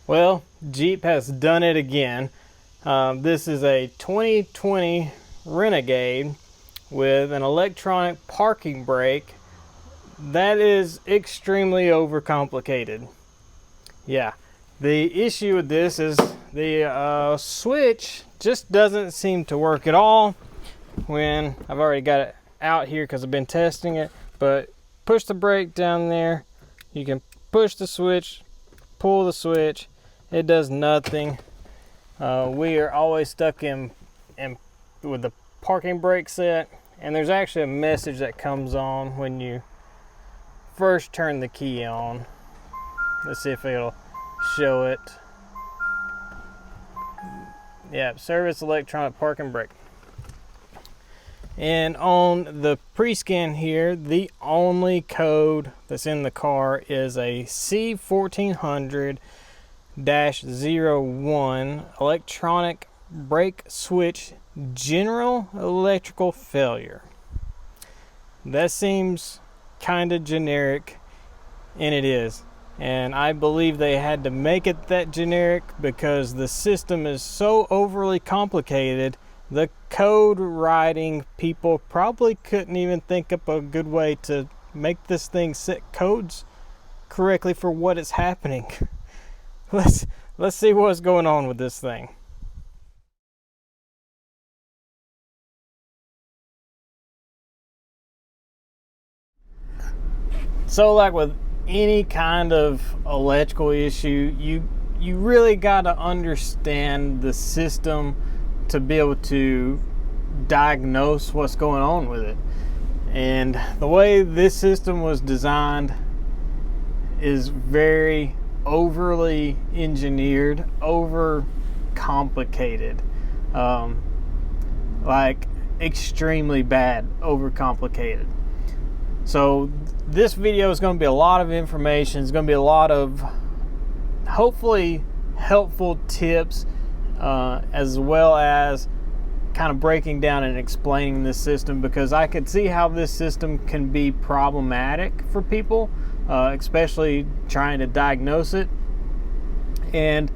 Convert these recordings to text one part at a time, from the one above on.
Well, Jeep has done it again. This is a 2020 Renegade with an electronic parking brake that is extremely overcomplicated. Yeah, the issue with this is the switch just doesn't seem to work at all when I've already got it out here because I've been testing it. But push the brake down there, you can push the switch, pull the switch, it does nothing. We are always stuck in with the parking brake set, and there's actually a message that comes on when you first turn the key on. Let's see if it'll show it. Yeah, service electronic parking brake. And on the pre-scan here, the only code that's in the car is a C1400-01 electronic brake switch general electrical failure. That seems kind of generic, and it is. And I believe they had to make it that generic because the system is so overly complicated. The code writing people probably couldn't even think up a good way to make this thing set codes correctly for what is happening. Let's see what's going on with this thing. So like with any kind of electrical issue, you really got to understand the system to be able to diagnose what's going on with it. And the way this system was designed is very overly engineered, over complicated, like extremely bad, over complicated. So this video is going to be a lot of information. It's going to be a lot of hopefully helpful tips, as well as kind of breaking down and explaining this system, because I could see how this system can be problematic for people, especially trying to diagnose it. And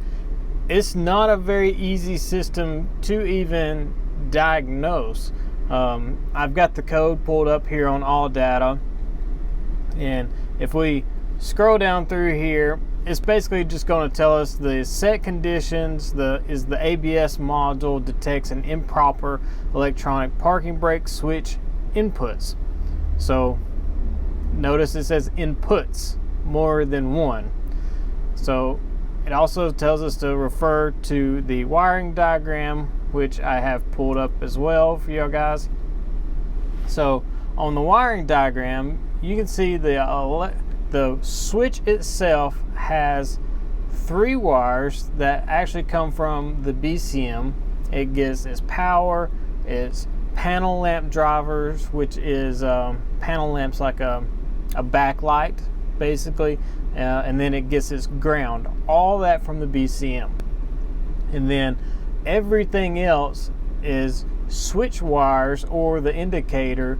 it's not a very easy system to even diagnose. I've got the code pulled up here on AutoData, and if we scroll down through here, it's basically just going to tell us the set conditions. The ABS module detects an improper electronic parking brake switch inputs. So notice it says inputs, more than one. So it also tells us to refer to the wiring diagram, which I have pulled up as well for you guys. So on the wiring diagram, you can see the switch itself has 3 wires that actually come from the BCM. It gets its power, its panel lamp drivers, which is panel lamps like a backlight basically, and then it gets its ground, all that from the BCM. And then everything else is switch wires, or the indicator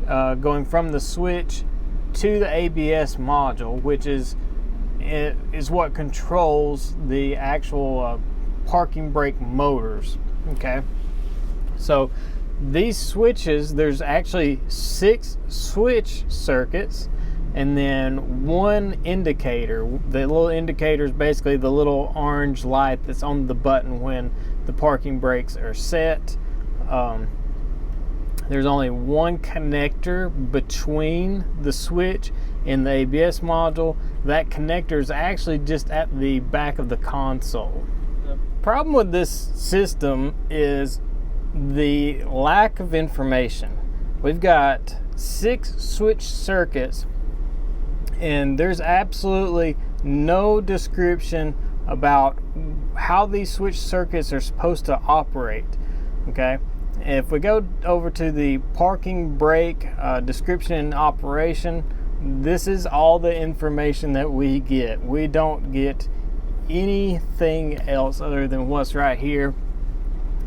going from the switch to the ABS module, which is what controls the actual parking brake motors. Okay, so these switches, there's actually 6 switch circuits, and then 1 indicator. The little indicator is basically the little orange light that's on the button when the parking brakes are set. There's only 1 connector between the switch and the ABS module. That connector is actually just at the back of the console. The problem with this system is the lack of information. We've got 6 switch circuits, and there's absolutely no description about how these switch circuits are supposed to operate. Okay, if we go over to the parking brake description and operation, this is all the information that we get. We don't get anything else other than what's right here.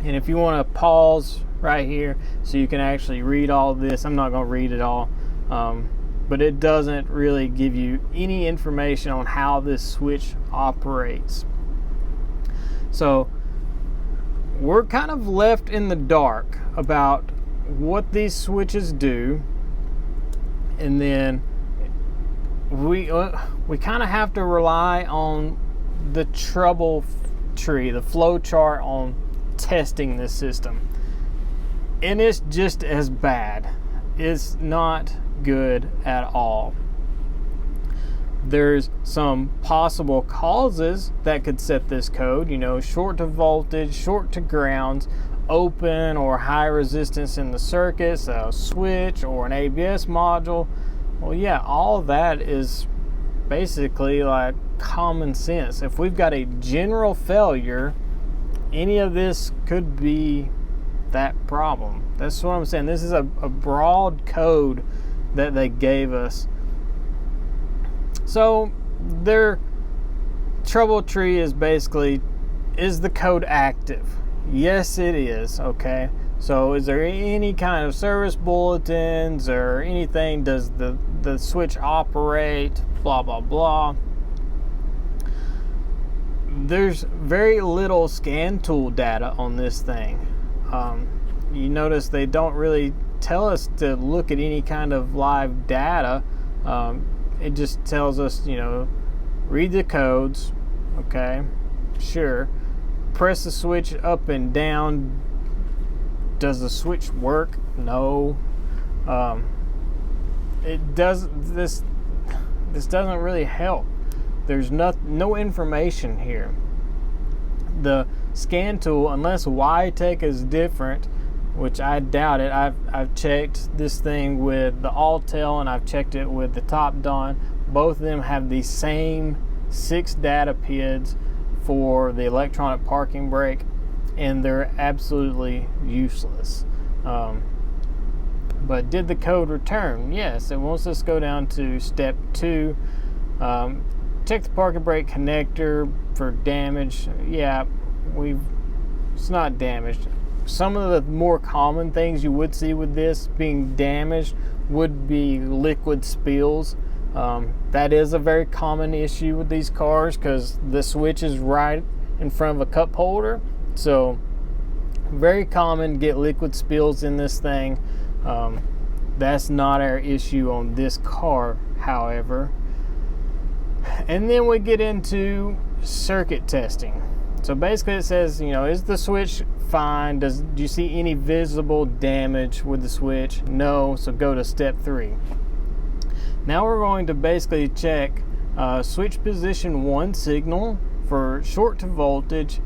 And if you want to pause right here so you can actually read all this, I'm not going to read it all, but it doesn't really give you any information on how this switch operates. So we're kind of left in the dark about what these switches do, and then we kind of have to rely on the trouble tree, the flow chart on testing this system, and it's just as bad. It's not good at all. There's some possible causes that could set this code, short to voltage, short to grounds, open or high resistance in the circuits, a switch or an ABS module. Well, yeah, all of that is basically like common sense. If we've got a general failure, any of this could be that problem. That's what I'm saying. This is a broad code that they gave us. So their trouble tree is basically, is the code active? Yes, it is. Okay. So is there any kind of service bulletins or anything? Does the switch operate? Blah, blah, blah. There's very little scan tool data on this thing. You notice they don't really tell us to look at any kind of live data. It just tells us, read the codes. Okay, sure. Press the switch up and down. Does the switch work? No. It does. This doesn't really help. There's no information here. The scan tool, unless YTech is different, which I doubt it. I've checked this thing with the Altel and I've checked it with the Top Don. Both of them have the same 6 data PIDs for the electronic parking brake, and they're absolutely useless. But did the code return? Yes, it wants us to go down to step 2. Check the parking brake connector for damage. Yeah, it's not damaged. Some of the more common things you would see with this being damaged would be liquid spills. That is a very common issue with these cars because the switch is right in front of a cup holder. So very common to get liquid spills in this thing. That's not our issue on this car, however. And then we get into circuit testing. So basically it says, is the switch fine? Do you see any visible damage with the switch? No, so go to step 3. Now we're going to basically check switch position 1 signal for short to voltage,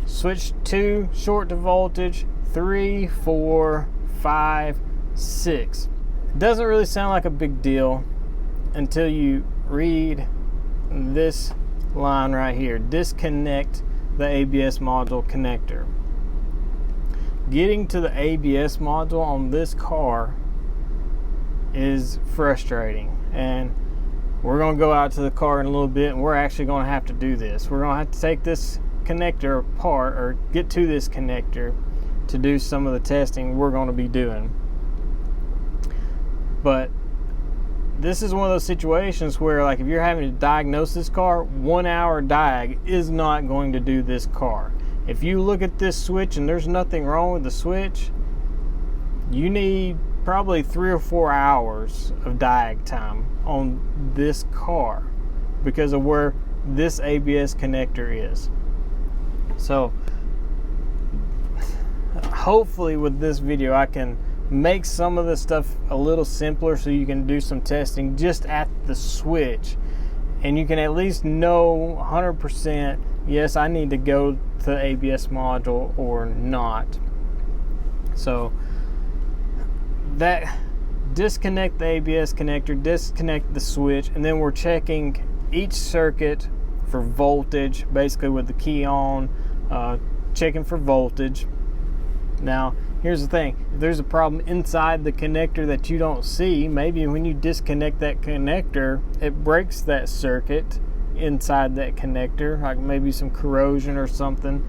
switch 2 short to voltage, 3, 4, 5, 6. It doesn't really sound like a big deal until you read this line right here. Disconnect the ABS module connector. Getting to the ABS module on this car is frustrating, and we're going to go out to the car in a little bit and we're actually going to have to do this. We're going to have to take this connector apart, or get to this connector, to do some of the testing we're going to be doing. But this is one of those situations where, like, if you're having to diagnose this car, 1 hour diag is not going to do this car. If you look at this switch and there's nothing wrong with the switch, you need probably 3 or 4 hours of diag time on this car because of where this ABS connector is. So hopefully with this video I can make some of the stuff a little simpler so you can do some testing just at the switch, and you can at least know 100% yes, I need to go to the ABS module or not. So that, disconnect the ABS connector, disconnect the switch, and then we're checking each circuit for voltage, basically with the key on, checking for voltage. Now here's the thing, if there's a problem inside the connector that you don't see, maybe when you disconnect that connector it breaks that circuit inside that connector, like maybe some corrosion or something,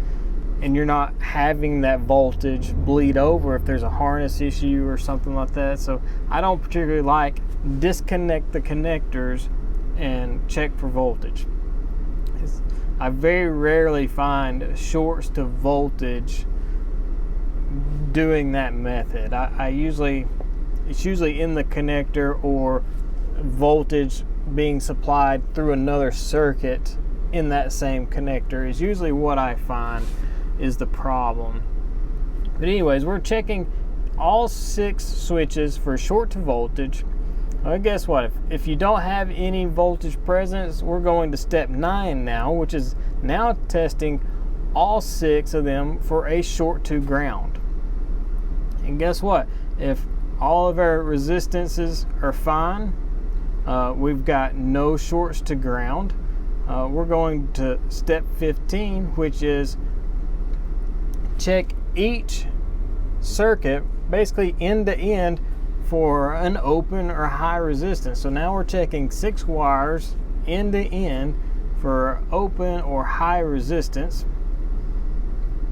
and you're not having that voltage bleed over if there's a harness issue or something like that. So I don't particularly like disconnect the connectors and check for voltage. I very rarely find shorts to voltage doing that method. It's usually in the connector or voltage being supplied through another circuit in that same connector is usually what I find is the problem. But anyways, we're checking all 6 switches for short to voltage. Well, guess what? If you don't have any voltage present, we're going to step 9 now, which is now testing all 6 of them for a short to ground. And guess what? If all of our resistances are fine, we've got no shorts to ground, we're going to step 15, which is check each circuit basically end to end for an open or high resistance. So now we're checking 6 wires end to end for open or high resistance.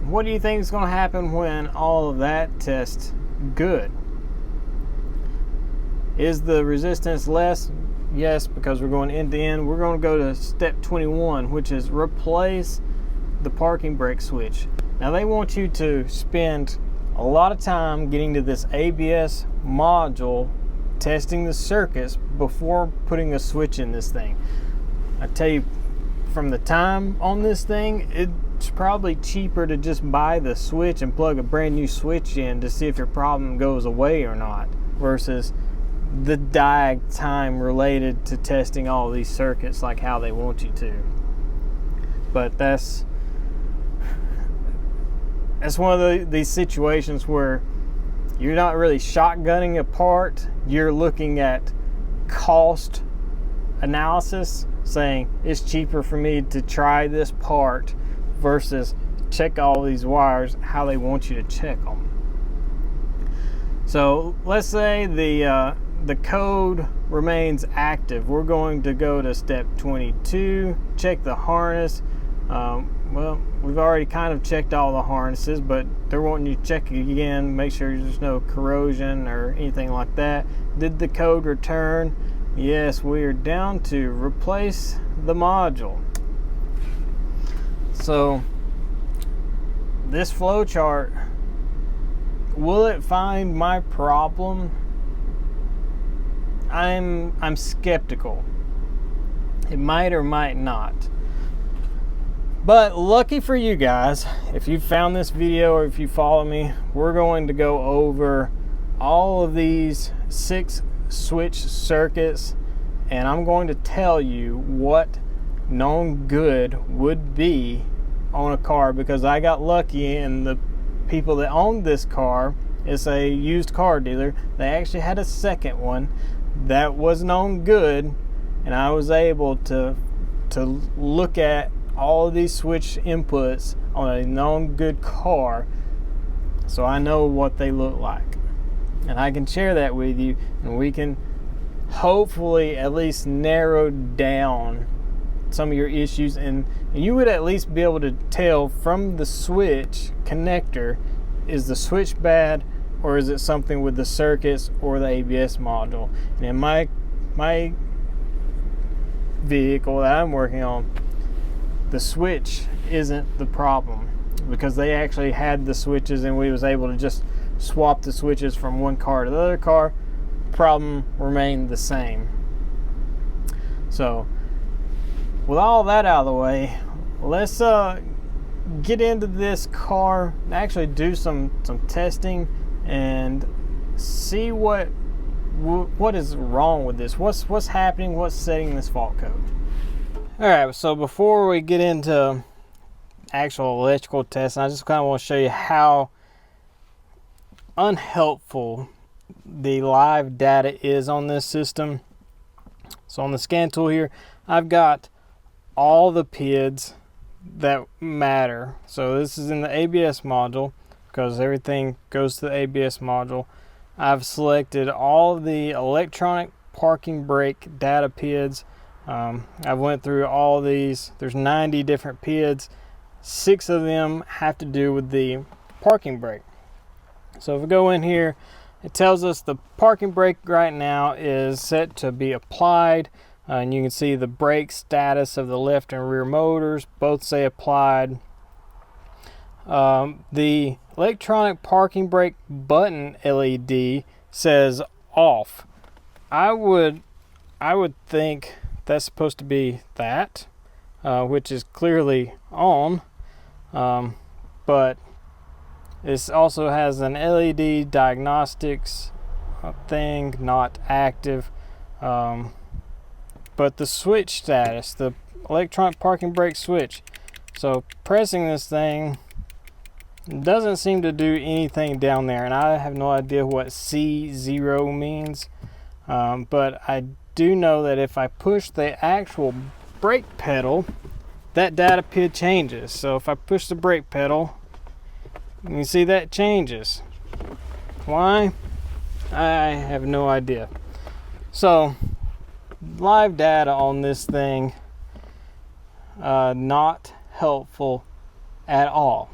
What do you think is going to happen when all of that tests good? Is the resistance less? Yes, because we're going end to end. We're going to go to step 21, which is replace the parking brake switch. Now they want you to spend a lot of time getting to this ABS module, testing the circuits before putting a switch in this thing. I tell you, from the time on this thing, it's probably cheaper to just buy the switch and plug a brand new switch in to see if your problem goes away or not, versus the diag time related to testing all these circuits like how they want you to. But that's one of these situations where you're not really shotgunning a part. You're looking at cost analysis, saying it's cheaper for me to try this part versus check all these wires how they want you to check them. So let's say the code remains active. We're going to go to step 22, check the harness. Well, we've already kind of checked all the harnesses, but they're wanting you to check it again, make sure there's no corrosion or anything like that. Did the code return? Yes, we are down to replace the module. So this flowchart, will it find my problem? I'm skeptical. It might or might not. But lucky for you guys, if you found this video or if you follow me, we're going to go over all of these 6 switch circuits, and I'm going to tell you what known good would be on a car, because I got lucky and the people that owned this car, it's a used car dealer, they actually had a second one that was known good, and I was able to look at all of these switch inputs on a known good car, so I know what they look like, and I can share that with you, and we can hopefully at least narrow down some of your issues, and you would at least be able to tell from the switch connector, is the switch bad or is it something with the circuits or the ABS module. And in my vehicle that I'm working on, the switch isn't the problem, because they actually had the switches and we was able to just swap the switches from one car to the other car. Problem remained the same. So with all that out of the way, let's get into this car, actually do some testing and see what is wrong with this. What's happening? What's setting this fault code? All right, so before we get into actual electrical testing, I just kind of want to show you how unhelpful the live data is on this system. So on the scan tool here, I've got all the PIDs that matter. So this is in the ABS module, because everything goes to the ABS module. I've selected all of the electronic parking brake data PIDs. I went through all these. There's 90 different PIDs. 6 of them have to do with the parking brake. So if we go in here, it tells us the parking brake right now is set to be applied. and you can see the brake status of the left and rear motors, both say applied. The electronic parking brake button LED says off. I would think that's supposed to be that, which is clearly on, but this also has an LED diagnostics thing, not active. But the switch status, the electronic parking brake switch, so pressing this thing doesn't seem to do anything down there, and I have no idea what C0 means, but I do know that if I push the actual brake pedal, that data PID changes. So if I push the brake pedal, you can see that changes. Why? I have no idea. So live data on this thing, not helpful at all.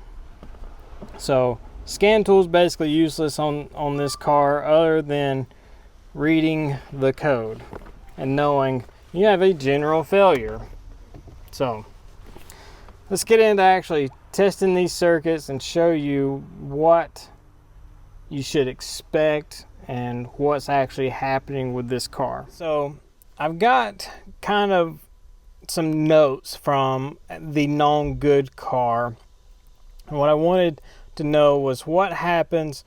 So scan tool is basically useless on this car, other than reading the code and knowing you have a general failure. So let's get into actually testing these circuits and show you what you should expect and what's actually happening with this car. So I've got kind of some notes from the known good car. And what I wanted to know was what happens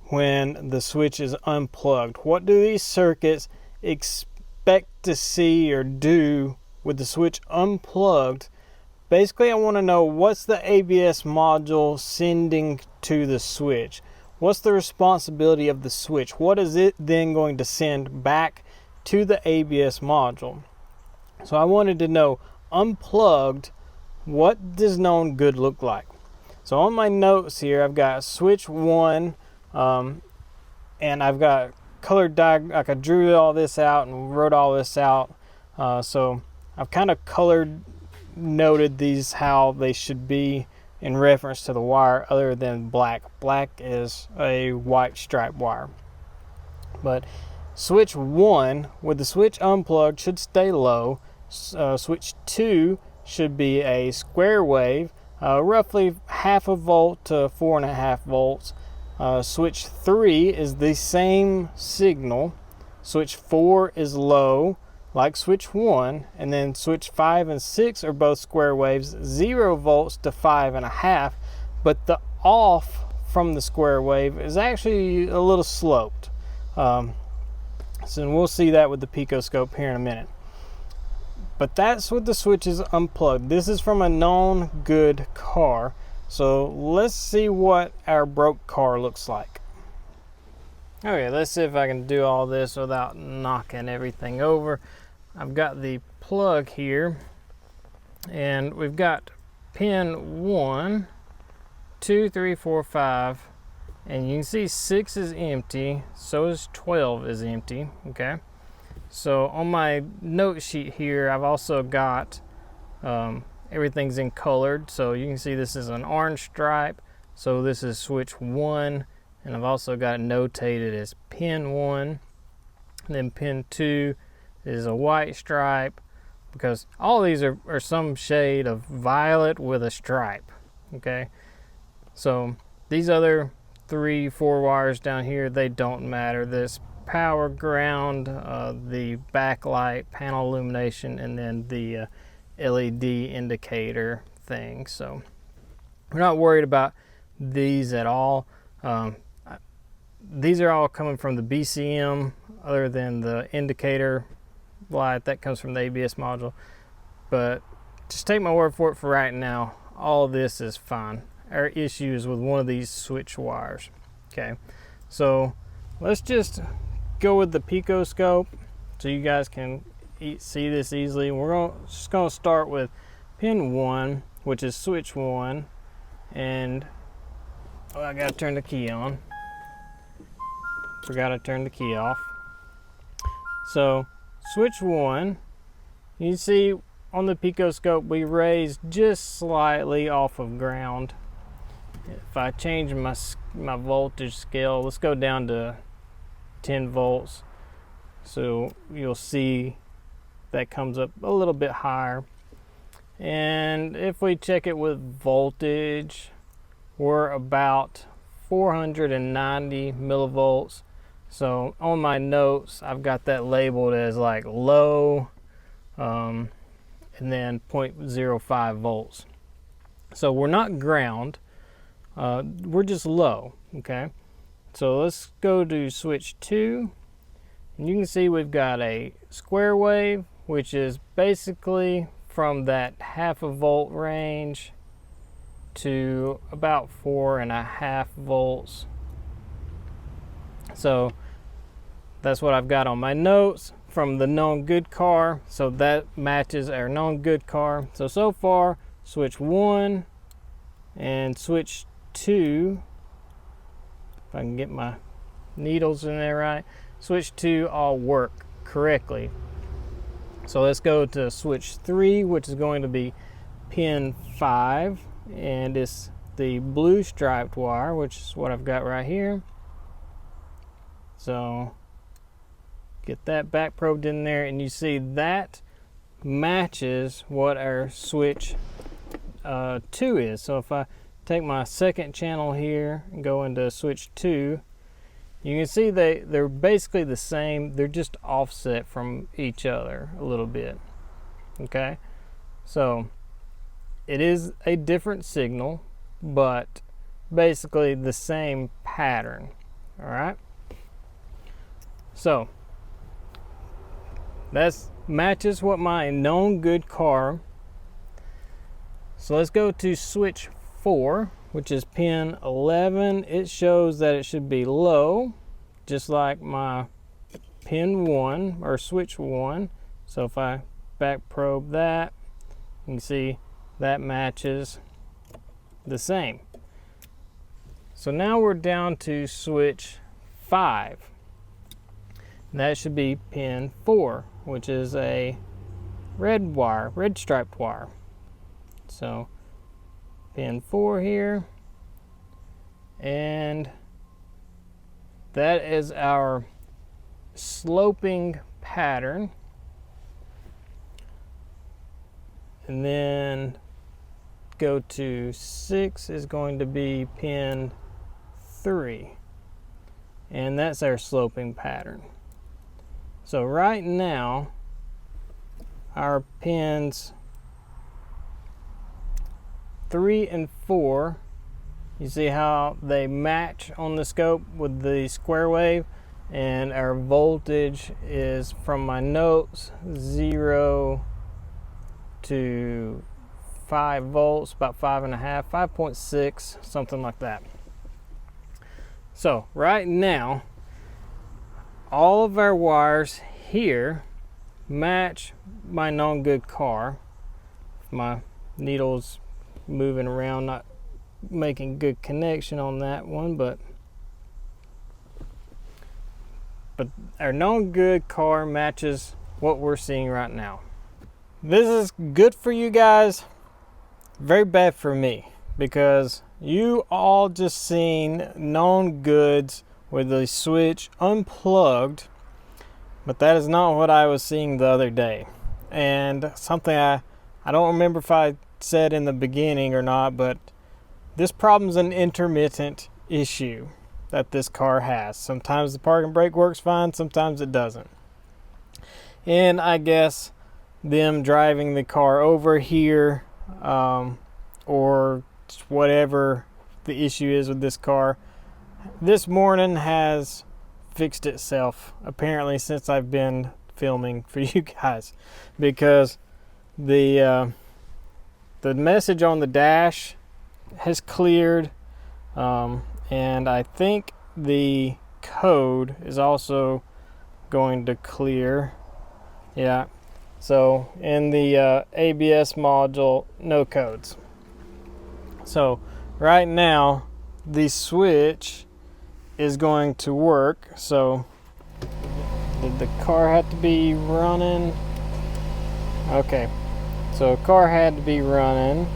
when the switch is unplugged. What do these circuits expect to see or do with the switch unplugged? Basically, I want to know, what's the ABS module sending to the switch? What's the responsibility of the switch? What is it then going to send back to the ABS module? So I wanted to know, unplugged, what does known good look like? So on my notes here, I've got switch 1, and I've got colored like I drew all this out and wrote all this out. So I've kind of colored noted these how they should be in reference to the wire, other than black. Black is a white stripe wire. But switch 1 with the switch unplugged should stay low. Switch 2 should be a square wave, roughly 0.5 volt to 4.5 volts. Switch 3 is the same signal. Switch 4 is low, like switch 1, and then switch 5 and 6 are both square waves, 0 volts to 5.5, but the off from the square wave is actually a little sloped. So we'll see that with the PicoScope here in a minute. But that's with the switches unplugged. This is from a known good car. So let's see what our broke car looks like. Okay, let's see if I can do all this without knocking everything over. I've got the plug here, and we've got pin 1, 2, 3, 4, 5, and you can see 6 is empty, so is 12 is empty, okay? So on my note sheet here, I've also got everything's in colored, so you can see this is an orange stripe, so this is switch 1, and I've also got it notated as pin 1, and then pin 2 is a white stripe, because all these are some shade of violet with a stripe, okay? So these other 3, 4 wires down here, they don't matter. This power, ground, the backlight, panel illumination, and then the LED indicator thing. So we're not worried about these at all. These are all coming from the BCM, other than the indicator light that comes from the ABS module. But just take my word for it for right now, all of this is fine. Our issue is with one of these switch wires. Okay, so let's just go with the PicoScope so you guys can see this easily. We're just going to start with pin 1, which is switch 1, and I got to turn the key on. Forgot to turn the key off. So switch 1, you see on the PicoScope we raised just slightly off of ground. If I change my voltage scale, let's go down to 10 volts. So you'll see that comes up a little bit higher. And if we check it with voltage, we're about 490 millivolts. So on my notes, I've got that labeled as like low, and then 0.05 volts. So we're not ground, we're just low, okay? So let's go to switch 2, and you can see we've got a square wave, which is basically from that 0.5 volt range to about 4.5 volts. So that's what I've got on my notes from the known good car. So that matches our known good car. So far, switch 1 and switch 2, if I can get my needles in there right, switch 2 all work correctly. So let's go to switch 3, which is going to be pin 5, and it's the blue striped wire, which is what I've got right here. So get that back probed in there, and you see that matches what our switch 2 is. So if I take my second channel here and go into switch 2, you can see they're basically the same. They're just offset from each other a little bit. Okay, so it is a different signal, but basically the same pattern. All right, so that matches what my known good car. So let's go to switch 4, which is pin 11. It shows that it should be low, just like my pin 1 or switch 1. So if I back probe that, you can see that matches the same. So now we're down to switch 5. And that should be pin 4, which is a red wire, red striped wire. So pin 4 here, and that is our sloping pattern. And then go to 6 is going to be pin 3, and that's our sloping pattern. So right now our pins 3 and 4, you see how they match on the scope with the square wave, and our voltage is, from my notes, 0 to 5 volts, about 5.5, 5.6, something like that. So right now all of our wires here match my known good car. My needles moving around, not making good connection on that one, but our known good car matches what we're seeing right now. This is good for you guys, very bad for me, because you all just seen known goods with the switch unplugged, but that is not what I was seeing the other day. And something I don't remember if I said in the beginning or not, but this problem's an intermittent issue that this car has. Sometimes the parking brake works fine, sometimes it doesn't. And I guess them driving the car over here, or whatever the issue is with this car, this morning has fixed itself, apparently, since I've been filming for you guys, because the message on the dash has cleared, and I think the code is also going to clear. Yeah, so in the ABS module, no codes. So right now the switch is going to work. So did the car have to be running? Okay, so car had to be running.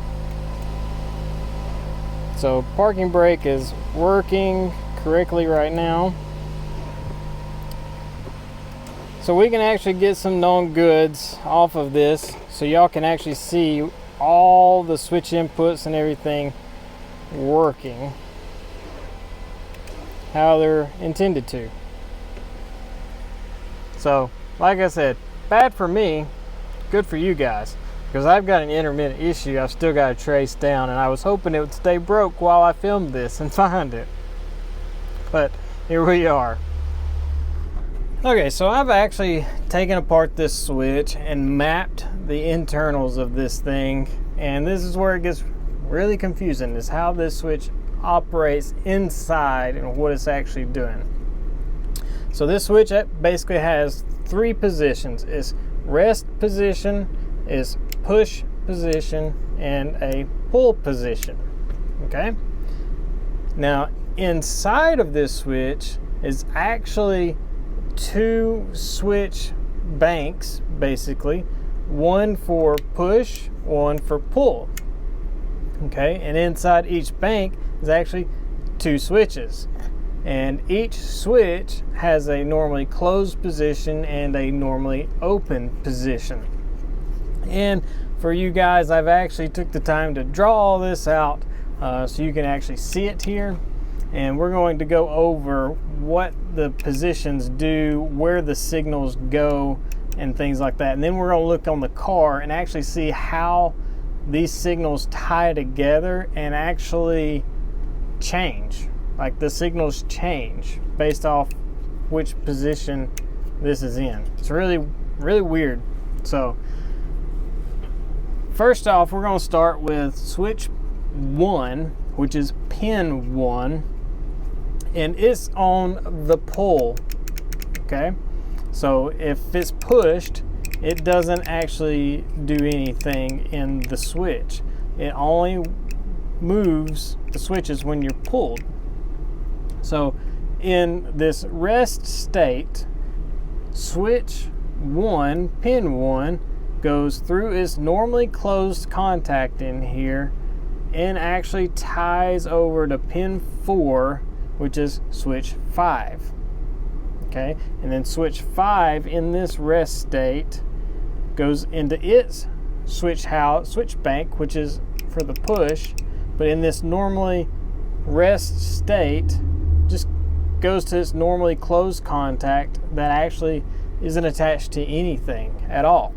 So parking brake is working correctly right now. So we can actually get some known goods off of this, so y'all can actually see all the switch inputs and everything working how they're intended to. So like I said, bad for me, good for you guys, because I've got an intermittent issue I've still got to trace down, and I was hoping it would stay broke while I filmed this and find it, but here we are. Okay, so I've actually taken apart this switch and mapped the internals of this thing, and this is where it gets really confusing, is how this switch operates inside and what it's actually doing. So this switch basically has three positions. It's rest position, is push position, and a pull position. Okay? Now inside of this switch is actually two switch banks, basically, one for push, one for pull. Okay, and inside each bank is actually two switches, and each switch has a normally closed position and a normally open position. And for you guys, I've actually took the time to draw all this out so you can actually see it here, and we're going to go over what the positions do, where the signals go, and things like that. And then we're going to look on the car and actually see how these signals tie together and actually change. Like the signals change based off which position this is in. It's really, really weird. So first off, we're going to start with switch 1, which is pin 1, and it's on the pull. Okay, so if it's pushed, it doesn't actually do anything in the switch. It only moves the switches when you're pulled. So in this rest state, switch 1, pin 1, goes through its normally closed contact in here and actually ties over to pin 4, which is switch 5. Okay, and then switch 5 in this rest state goes into its switch bank, which is for the push, but in this normally rest state just goes to its normally closed contact that actually isn't attached to anything at all.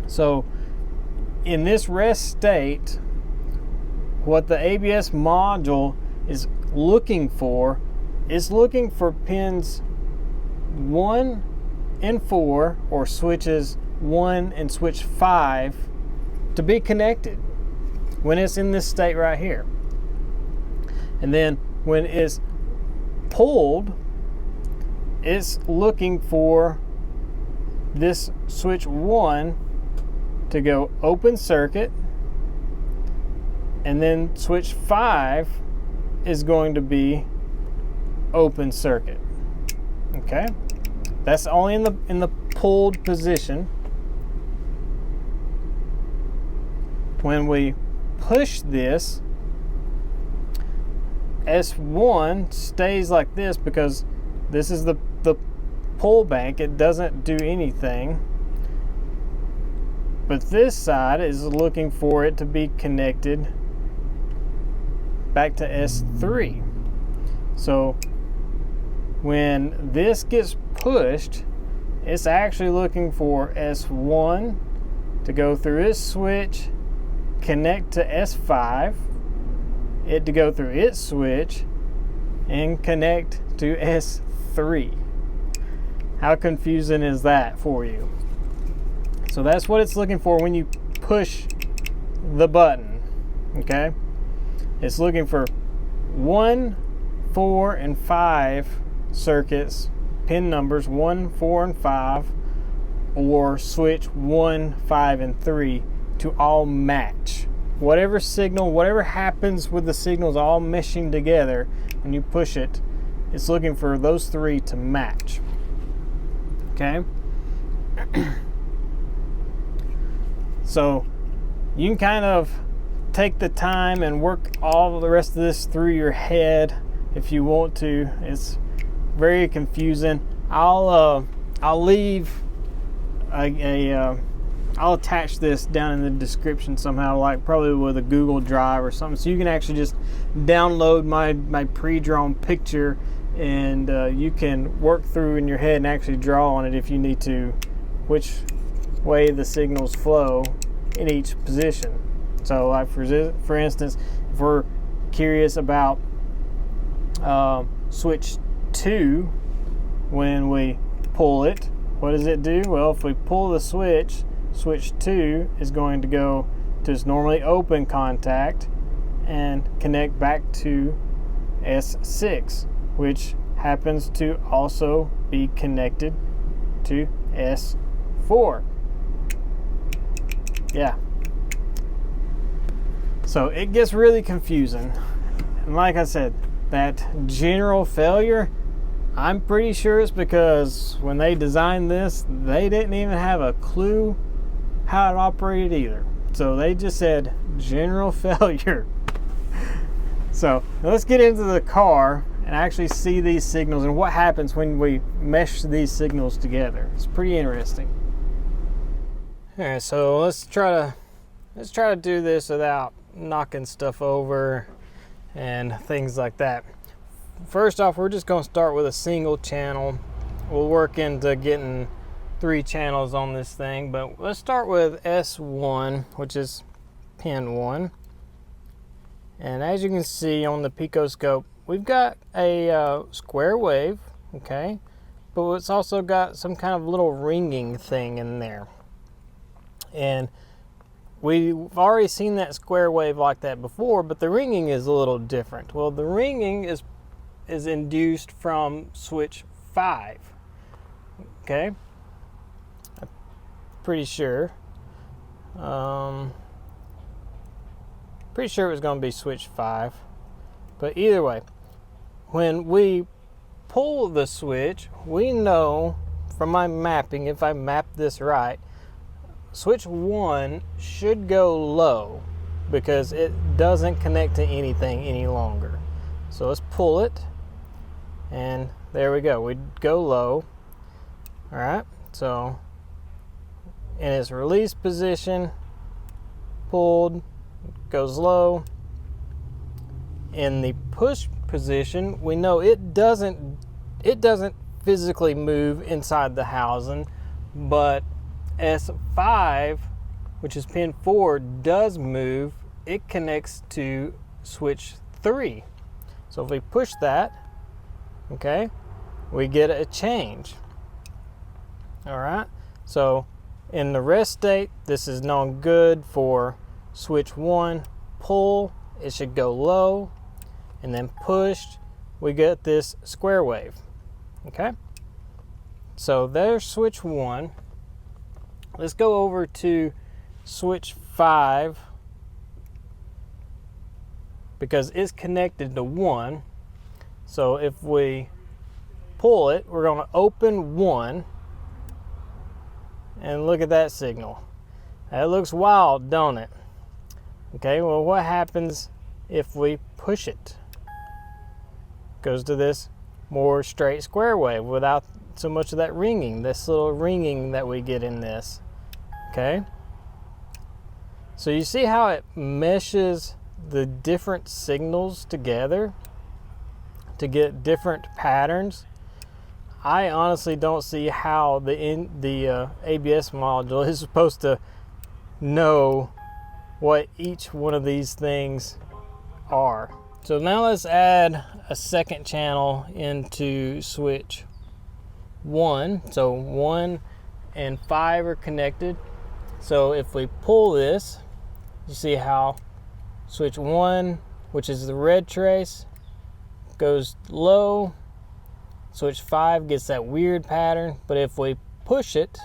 So in this rest state, what the ABS module is looking for is looking for pins 1 and 4, or switches 1 and switch 5, to be connected when it's in this state right here. And then when it's pulled, it's looking for this switch 1 to go open circuit, and then switch 5 is going to be open circuit. Okay, that's only in the pulled position. When we push this, S1 stays like this because this is the pull bank. It doesn't do anything. But this side is looking for it to be connected back to S3. So when this gets pushed, it's actually looking for S1 to go through its switch, connect to S5, it to go through its switch, and connect to S3. How confusing is that for you? So that's what it's looking for when you push the button. Okay, it's looking for 1, 4, and 5 circuits, pin numbers 1, 4, and 5, or switch 1, 5, and 3 to all match. Whatever signal, whatever happens with the signals all meshing together when you push it, it's looking for those 3 to match. Okay. So you can kind of take the time and work all the rest of this through your head if you want to. It's very confusing. I'll I'll leave I'll attach this down in the description somehow, like probably with a Google Drive or something, so you can actually just download my pre-drawn picture, and you can work through in your head and actually draw on it if you need to, which way the signals flow in each position. So like for instance, if we're curious about switch 2, when we pull it, what does it do? Well, if we pull the switch, switch 2 is going to go to its normally open contact and connect back to S6, which happens to also be connected to S4. Yeah. So it gets really confusing. And like I said, that general failure, I'm pretty sure it's because when they designed this, they didn't even have a clue how it operated either. So they just said general failure. So let's get into the car and actually see these signals and what happens when we mesh these signals together. It's pretty interesting. All right, so let's try to do this without knocking stuff over and things like that. First off, we're just going to start with a single channel. We'll work into getting 3 channels on this thing, but let's start with S1, which is pin 1. And as you can see on the PicoScope, we've got a square wave, okay, but it's also got some kind of little ringing thing in there. And we've already seen that square wave like that before, but the ringing is a little different. Well, the ringing is induced from switch 5, okay? Pretty sure. Pretty sure it was going to be switch 5. But either way, when we pull the switch, we know from my mapping, if I map this right, switch 1 should go low because it doesn't connect to anything any longer. So let's pull it, and there we go. We go low. All right, so in its release position, pulled, goes low. In the push position, we know it doesn't physically move inside the housing, but S5, which is pin 4, does move. It connects to switch 3. So if we push that, okay, we get a change. All right, so in the rest state, this is known good for switch 1, pull, it should go low, and then pushed, we get this square wave, okay? So there's switch 1. Let's go over to switch 5 because it's connected to 1. So if we pull it, we're going to open 1, and look at that signal. That looks wild, don't it? Okay, well, what happens if we push it? Goes to this more straight square wave without so much of that ringing, this little ringing that we get in this. Okay, so you see how it meshes the different signals together to get different patterns. I honestly don't see how the ABS module is supposed to know what each one of these things are. So now let's add a second channel into switch 1. So 1 and 5 are connected. So if we pull this, you see how switch 1, which is the red trace, goes low. Switch 5 gets that weird pattern, but if we push it,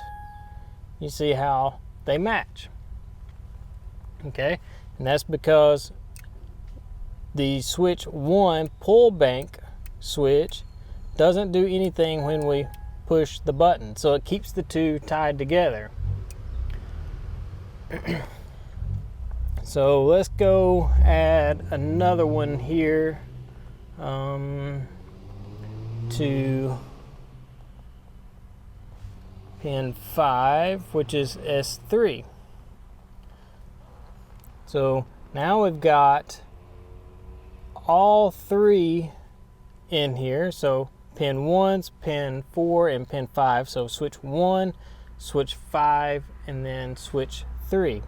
you see how they match. Okay, and that's because the switch 1 pull bank switch doesn't do anything when we push the button, so it keeps the two tied together. So let's go add another one here to pin 5, which is S3. So now we've got all 3 in here. So pin 1's pin 4 and pin 5. So switch 1, switch 5, and then switch 3.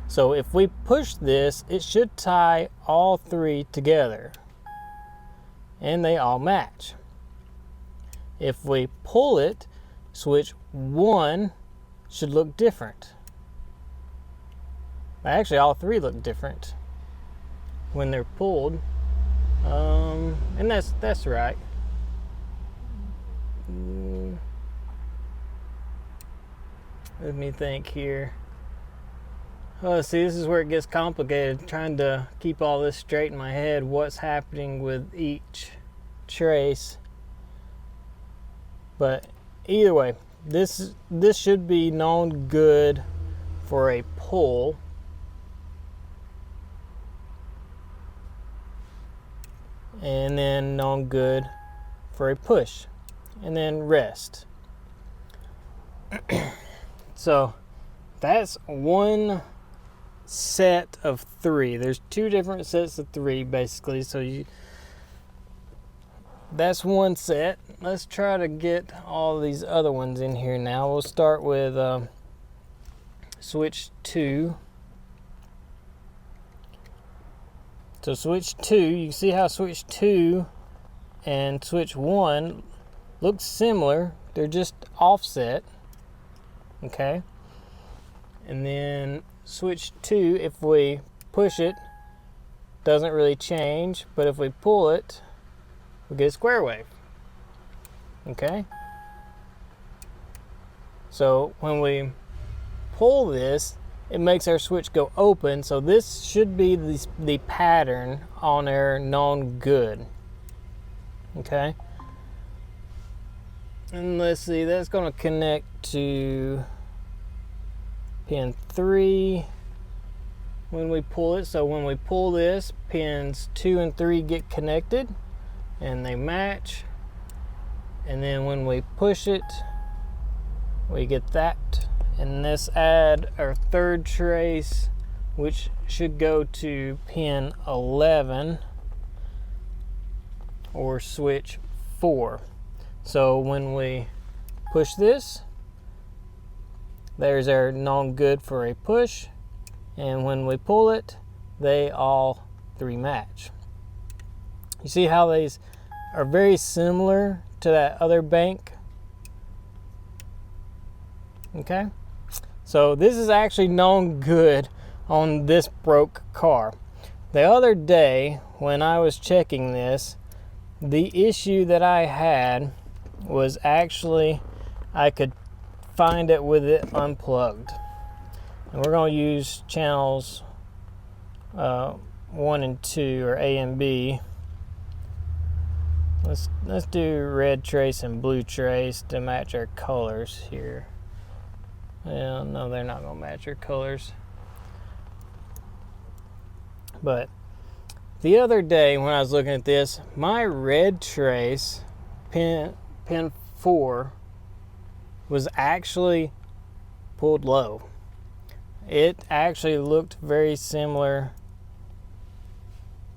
So if we push this, it should tie all 3 together, and they all match. If we pull it, switch 1 should look different. Actually, all 3 look different when they're pulled, and that's right. Let me think here. Oh, see, this is where it gets complicated, trying to keep all this straight in my head, what's happening with each trace. But either way, this should be known good for a pull. And then known good for a push. And then rest. So that's one set of 3. There's 2 different sets of 3 basically. So that's one set. Let's try to get all these other ones in here now. We'll start with switch 2. So switch 2, you can see how switch 2 and switch 1 look similar. They're just offset. Okay. And then switch 2, if we push it, doesn't really change, but if we pull it, we get a square wave. Okay. So when we pull this, it makes our switch go open. So this should be the pattern on our known good. Okay. And let's see, that's going to connect to pin 3 when we pull it. So when we pull this, pins 2 and 3 get connected and they match. And then when we push it, we get that. And let's add our 3rd trace, which should go to pin 11 or switch 4. So when we push this, there's our known good for a push, and when we pull it, they all 3 match. You see how these are very similar to that other bank? Okay, so this is actually known good on this broke car. The other day when I was checking this, the issue that I had was actually I could find it with it unplugged. And we're going to use channels 1 and 2, or A and B. Let's do red trace and blue trace to match our colors here. Well, no, they're not going to match our colors. But the other day when I was looking at this, my red trace, pin 4, was actually pulled low. It actually looked very similar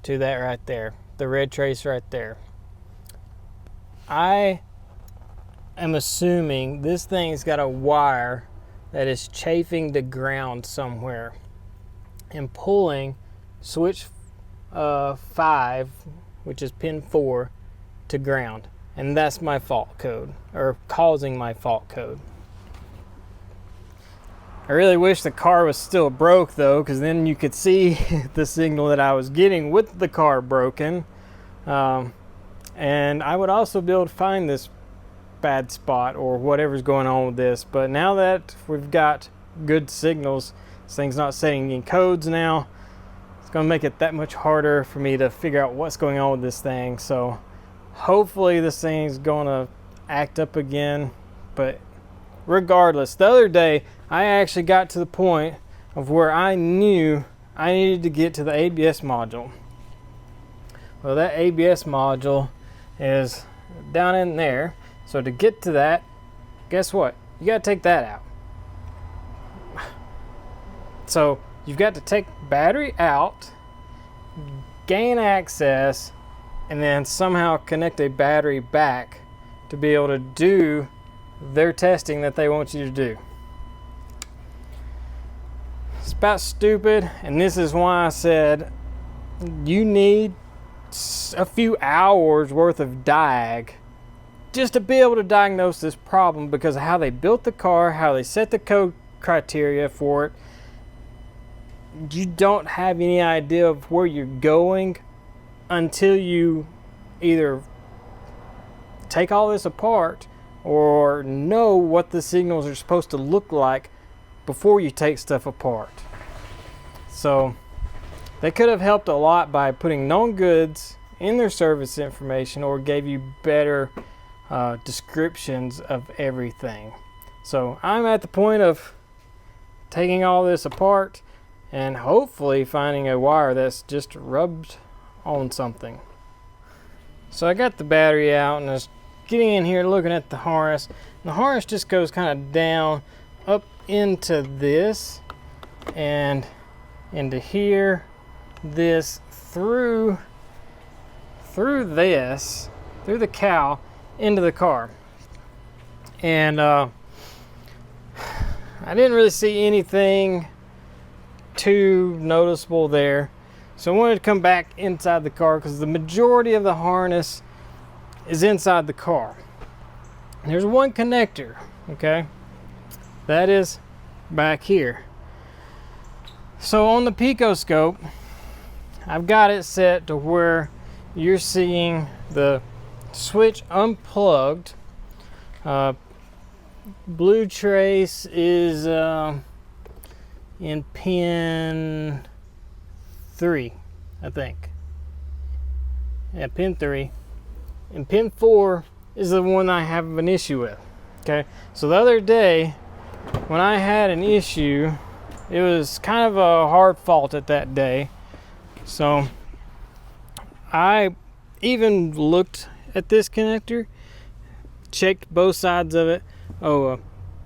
to that right there, the red trace right there. I am assuming this thing's got a wire that is chafing the ground somewhere and pulling switch 5, which is pin 4, to ground. And that's my fault code, or causing my fault code. I really wish the car was still broke though, because then you could see the signal that I was getting with the car broken. And I would also be able to find this bad spot or whatever's going on with this. But now that we've got good signals, this thing's not setting any codes now, it's going to make it that much harder for me to figure out what's going on with this thing. So hopefully this thing's going to act up again. But regardless, the other day I actually got to the point of where I knew I needed to get to the ABS module. Well, that ABS module is down in there. So to get to that, guess what? you got to take that out. So you've got to take battery out, gain access, and then somehow connect a battery back to be able to do their testing that they want you to do. It's about stupid, and this is why I said you need a few hours worth of diag just to be able to diagnose this problem, because of how they built the car, how they set the code criteria for it. You don't have any idea of where you're going until you either take all this apart or know what the signals are supposed to look like before you take stuff apart. So they could have helped a lot by putting known goods in their service information, or gave you better descriptions of everything. So I'm at the point of taking all this apart and hopefully finding a wire that's just rubbed on something. So I got the battery out and I was getting in here looking at the harness. And the harness just goes kind of down up into this and into here, this through this, through the cowl into the car. And I didn't really see anything too noticeable there. So I wanted to come back inside the car, because the majority of the harness is inside the car. And there's one connector, okay? That is back here. So on the PicoScope, I've got it set to where you're seeing the switch unplugged. Blue trace is in pin 3, I think. Yeah, pin 3. And pin 4 is the one I have an issue with. Okay, so the other day when I had an issue, it was kind of a hard fault at that day. So I even looked at this connector, checked both sides of it.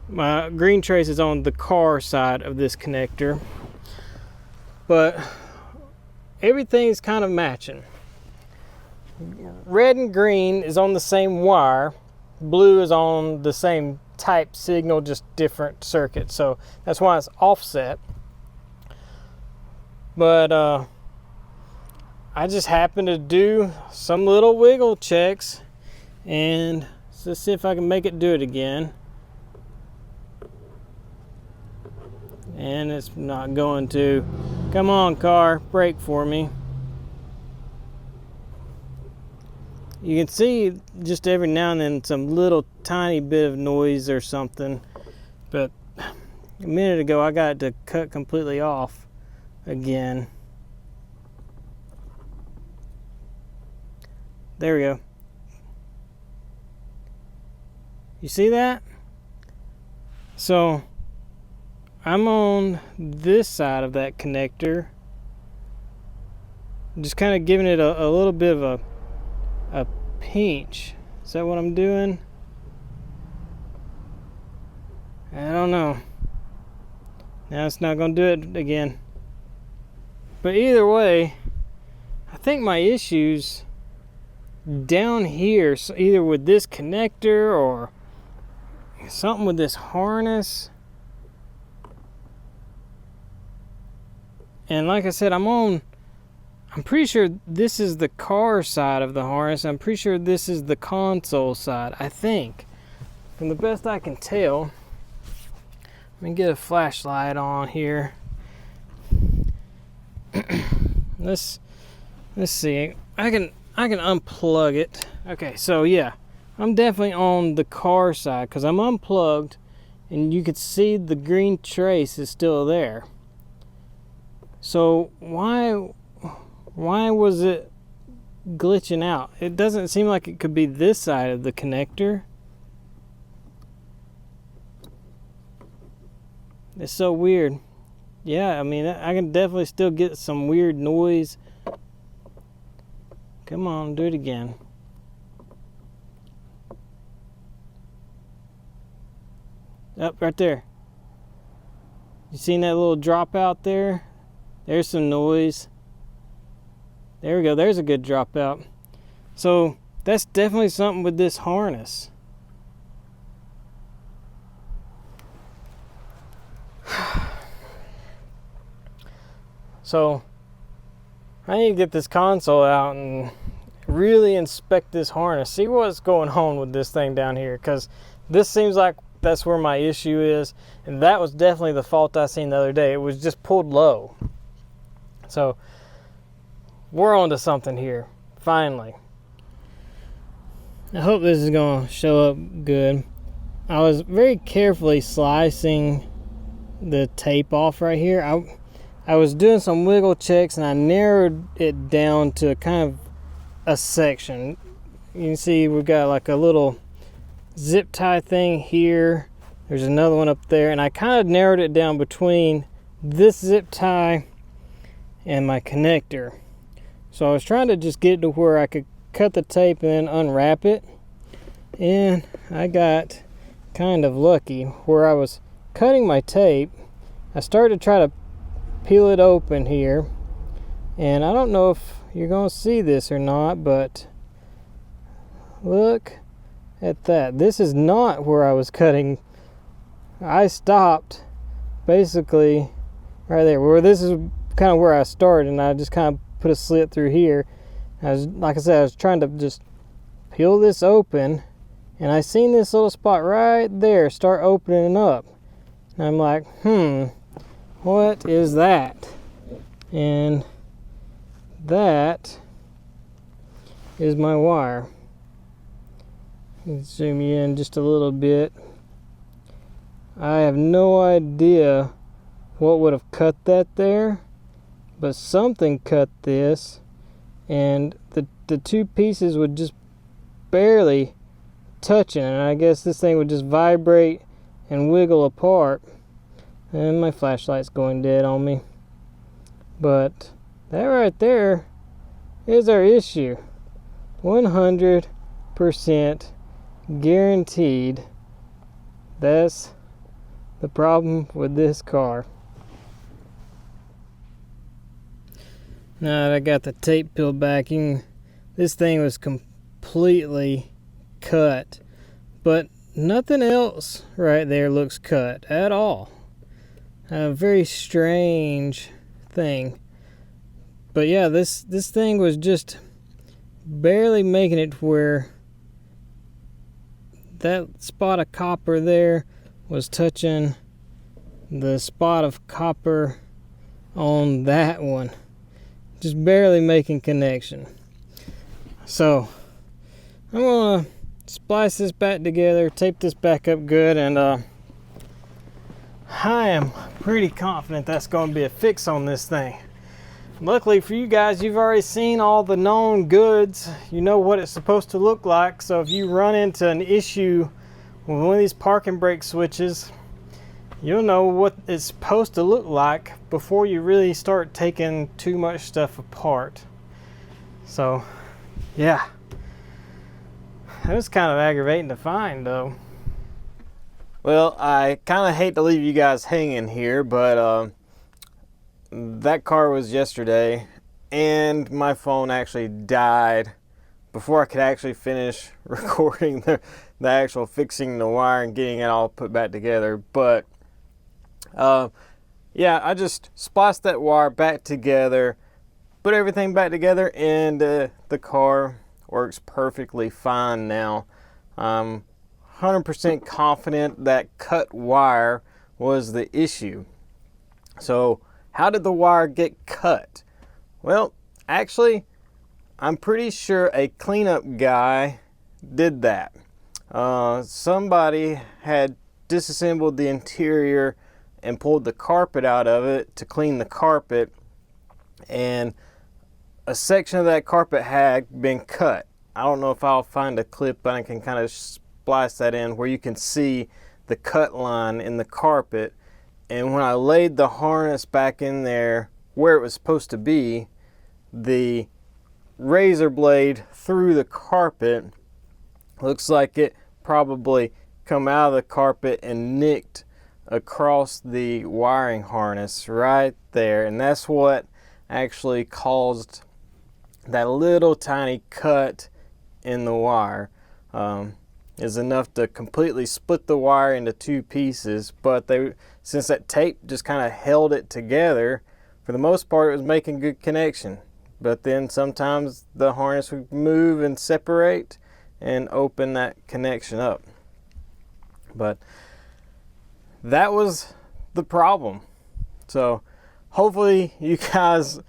My green trace is on the car side of this connector, but everything's kind of matching. Red and green is on the same wire, blue is on the same type signal, just different circuit, so that's why it's offset. But I just happened to do some little wiggle checks, and let's see if I can make it do it again. And it's not going to. Come on, car, brake for me. You can see just every now and then some little tiny bit of noise or something, but a minute ago I got it to cut completely off again. There we go. You see that? So I'm on this side of that connector, just kind of giving it a little bit of a pinch. Is that what I'm doing? I don't know. Now it's not going to do it again. But either way, I think my issue's down here, so either with this connector or something with this harness. And like I said, I'm pretty sure this is the car side of the harness. I'm pretty sure this is the console side, I think. From the best I can tell. Let me get a flashlight on here. Let's see. I can unplug it. Okay, so yeah, I'm definitely on the car side because I'm unplugged, and you can see the green trace is still there. So why was it glitching out? It doesn't seem like it could be this side of the connector. It's so weird. Yeah, I mean, I can definitely still get some weird noise. Come on, do it again. Up right there. You seen that little drop out there? There's some noise. There we go. There's a good dropout. So that's definitely something with this harness. So I need to get this console out and really inspect this harness. See what's going on with this thing down here. Because this seems like that's where my issue is. And that was definitely the fault I seen the other day. It was just pulled low. So we're on to something here, finally. I hope this is going to show up good. I was very carefully slicing the tape off right here. I was doing some wiggle checks and I narrowed it down to kind of a section. You can see we've got like a little zip tie thing here. There's another one up there, and I kind of narrowed it down between this zip tie and my connector. So I was trying to just get to where I could cut the tape and then unwrap it. And I got kind of lucky. Where I was cutting my tape, I started to try to peel it open here. And I don't know if you're going to see this or not, but look at that. This is not where I was cutting. I stopped basically right there. Where this is kind of where I started, and I just kind of put a slit through here. Like I said, I was trying to just peel this open, and I seen this little spot right there start opening up. And I'm like, what is that? And that is my wire. Let's zoom you in just a little bit. I have no idea what would have cut that there, but something cut this, and the two pieces would just barely touch it, and I guess this thing would just vibrate and wiggle apart. And my flashlight's going dead on me. But that right there is our issue. 100% guaranteed. That's the problem with this car. Now that I got the tape peeled back, this thing was completely cut, but nothing else right there looks cut at all. A very strange thing. But yeah, this thing was just barely making it to where that spot of copper there was touching the spot of copper on that one. Just barely making connection. So I'm gonna splice this back together, tape this back up good, and I am pretty confident that's gonna be a fix on this thing. Luckily for you guys, you've already seen all the known goods. You know what it's supposed to look like. So if you run into an issue with one of these parking brake switches, you'll know what it's supposed to look like before you really start taking too much stuff apart. So yeah, that was kind of aggravating to find though. Well, I kind of hate to leave you guys hanging here, but that car was yesterday, and my phone actually died before I could actually finish recording the actual fixing the wire and getting it all put back together. But yeah, I just spliced that wire back together, put everything back together, and the car works perfectly fine now. 100% confident that cut wire was the issue. So how did the wire get cut? Well, actually, I'm pretty sure a cleanup guy did that. Somebody had disassembled the interior and pulled the carpet out of it to clean the carpet, and a section of that carpet had been cut. I don't know if I'll find a clip, but I can kind of splice that in where you can see the cut line in the carpet. And when I laid the harness back in there where it was supposed to be, the razor blade through the carpet looks like it probably come out of the carpet and nicked across the wiring harness right there, and that's what actually caused that little tiny cut in the wire. Is enough to completely split the wire into two pieces, but since that tape just kind of held it together, for the most part it was making good connection. But then sometimes the harness would move and separate and open that connection up. But that was the problem. So hopefully you guys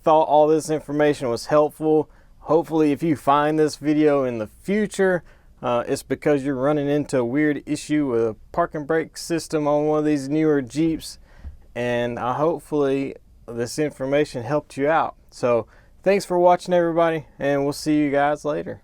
thought all this information was helpful. Hopefully if you find this video in the future, it's because you're running into a weird issue with a parking brake system on one of these newer Jeeps, and hopefully this information helped you out. So thanks for watching, everybody, and we'll see you guys later.